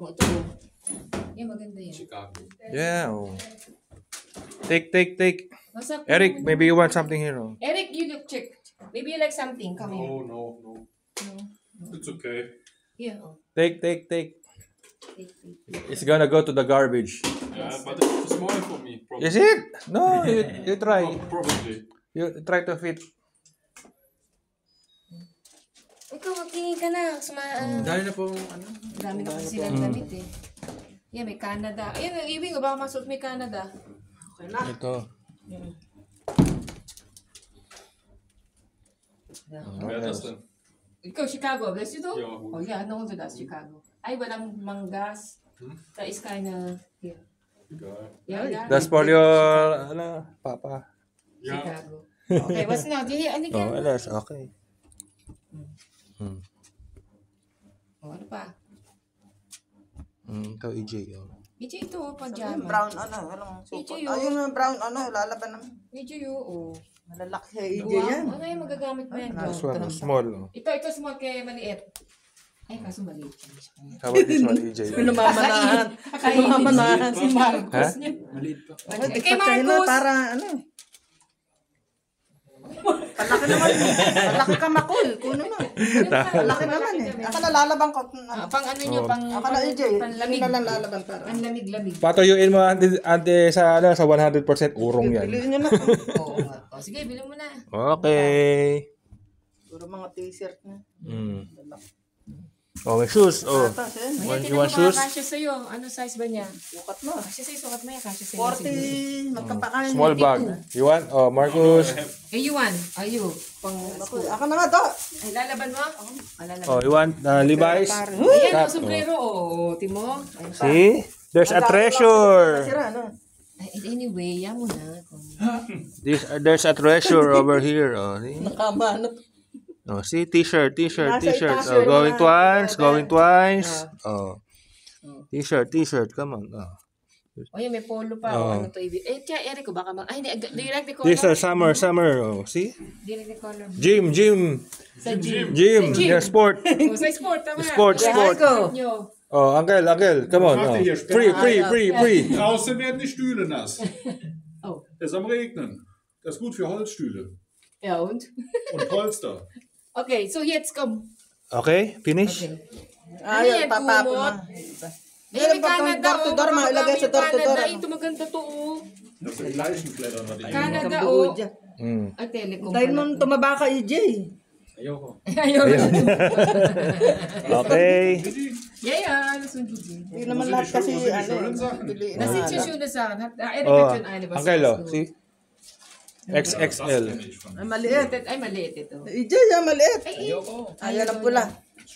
Oh, ito. Yan, maganda yan. Chicago. Yeah. Oh. Take. Masarap Eric, naman maybe yan. you want something here. Oh. Eric, you look, check. Maybe you like something. Come here. No. No. It's okay. Here, oh. Take. Take. It's gonna go to the garbage. Yeah, but it's too small for me. Probably. Is it? No, you try. Probably. You try to fit. Ikaw, magtingin ka na. Dahil na po, ano? Dami na kasi silang damit eh. Yan, may Canada. Ayan, ang ibig, baka masuot may Canada. Okay na. Ito. Wer hat das denn? Ikaw, Chicago. Bless you to? Ja, gut. Oh yeah, no, to that's Chicago. Ay, walang manggas. That is kinda here. Egal. Yeah. That's for your, ano, papa. Ja. Chicago. Okay, what's now? Ano ka? Oh, that's okay. Oh, ano pa? Ito, EJ. Oh. EJ ito, pajama. Brown walang support. Ayun yung brown lalaban naman. EJ oh. Malalaki sa EJ Wow, yan. ano yung magagamit mo yan? This one, small. Oh. Ito small kaya maliit. Ay, kaso maliit yan. How about this one, EJ? Pinamamanahan. Pinamamanahan si Marcos. Ha? Maliit pa. Kay Marcos! Para ano. Palaki naman. Palaki ka makul. Kuno mo. Palaki naman eh. Akala lalaban ko. Pang ano nyo, pang Akala EJ. panlamig. Hindi na lang lalaban para. Panlamig-lamig. Patuyuin mo ante sa 100% urong yan. Piliin nyo na. Oo. Oh, sige, bilhin mo na. Okay. Puro mga t-shirt na. Oh, may shoes. Oh. Tapos eh. You want shoes? Kasya sa'yo. Ano size ba niya? Sukat mo. Kasya sa'yo, sukat mo yan. Kasya sa'yo. 40. Magkapakain. Small bag. You want? Oh, Marcus. Eh, you want? Ayo. Pang Ako na nga to. Ay, lalaban mo? Lalaban. Oh, you want Levi's? Ayan, ang sombrero. Oh, timo. Ayun pa. See? There's a treasure. Sira ano. Ay, anyway, yan mo na. There's a treasure over here. Oh, see? Nakabanap. Oh, see? T-shirt. Nasa Oh, itasyo going naman. twice. Oh. T-shirt. Come on. Oh. O yan, may polo pa. Ano to, ibig. Eh, kaya Eric ko, baka Ay, do you like the color? This is summer. Oh, see? Do you like the color? Gym. Sa gym. Yeah, sport. Oh, sa sport, tama. Sport. Nyo. Oh, Uncle, come on. Oh. Free. Draußen werden die Stühle nass. Oh. Es ist am Regnen. Das ist gut für Holzstühle. Ja, und? Und Polster. Okay, so jetzt komm. Okay, finish. Okay. Ayaw, papapon kumot? na. Eh, may Canada, oh. door, ilagay sa door to door. Canada, ito maganda to, oh. Das sind Leichenblätter. Canada, oh. Mm. Ay, telecom Dahil pala. mo tumaba ka, EJ. Ayoko. Ayaw. Okay. Yeah, nasundin. Hindi naman lahat kasi Wo sind die ano. schönen Sachen? Piliin Das sind na. schon schöne Sachen. Eric Oh, hat schon eine. Was Uncle, hast oh, du? see? Das XXL. kenn ich von. Ay, maliit. Ay, maliit ito. EJ, yan, maliit. Ayoko. Ayaw lang pula.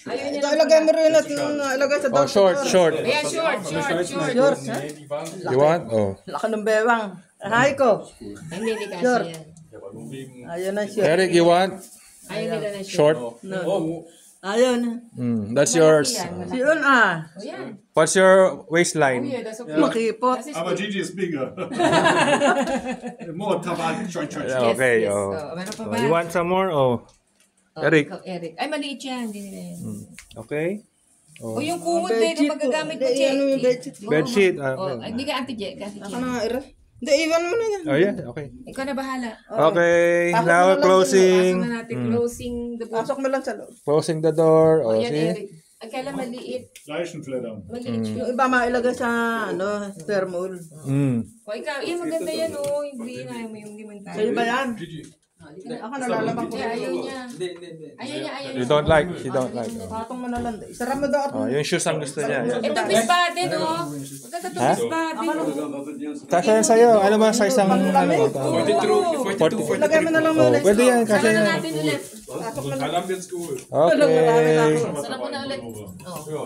Ayaw niya Ito, lang ilagay mo pala. rin at ilagay sa door. Oh, short. Ayan, short. Short, ha? Nee, die waren. You want? Oh. Laki ng bewang. Ahay ko. Ay, hindi kasi Short. yan. Ja, aber nur wegen. Ayaw na short. Eric, you want? Ayaw nila na short. Short? Oh, Ayaw na. That's yours. Yan, malaki. Si Un ah. O yan. What's your Oh waistline? yeah, that's okay. Makipot. Das ist aber gut. Gigi ist bigger. More Tabak. Joint. Yes, Okay, yes. oh. Meron pa Oh, ba? you want some more? Oh. Oh, Eric. ikaw, Eric. Ay, maliit yan. Hindi nila yan. Okay. O yung kumot na ito magagamit mo, Hindi, Che. ano yung bedsheet. Bedsheet. Oh, hindi ka anti-Che. Ako na nga, Ira. Hindi, iwan mo na yan. Oh, yeah. Okay. Ikaw na bahala. Okay. Pasok Now mo lang closing. Pasok na natin. Closing the book. Pasok mo lang sa loob. Closing the door. O Oh, yan, see? Eric. Ang kailan maliit. Leichenblätter. Maliit siya. Yung iba mailagay sa thermal. O ikaw, yan maganda yan o. Hindi na yung limantayo. Sa'yo ba yan? Gigi. Ako nalalaman ko. Ayaw niya. Ayaw niya. You don't like. She don't like. Oh. Patong mo na lang. Isara mo daw at Oh, yung shoes ang gusto niya. Ito bisbade, no? Maganda ito bisbade. Kasya yan sa'yo. Ano ba size ang ano? 42. Lagay mo na lang Oh, muna. pwede yan. Kasya Sana yan. natin ulit. Dann haben wir es geholt. Okay. Sarap mo na ulit. Ja.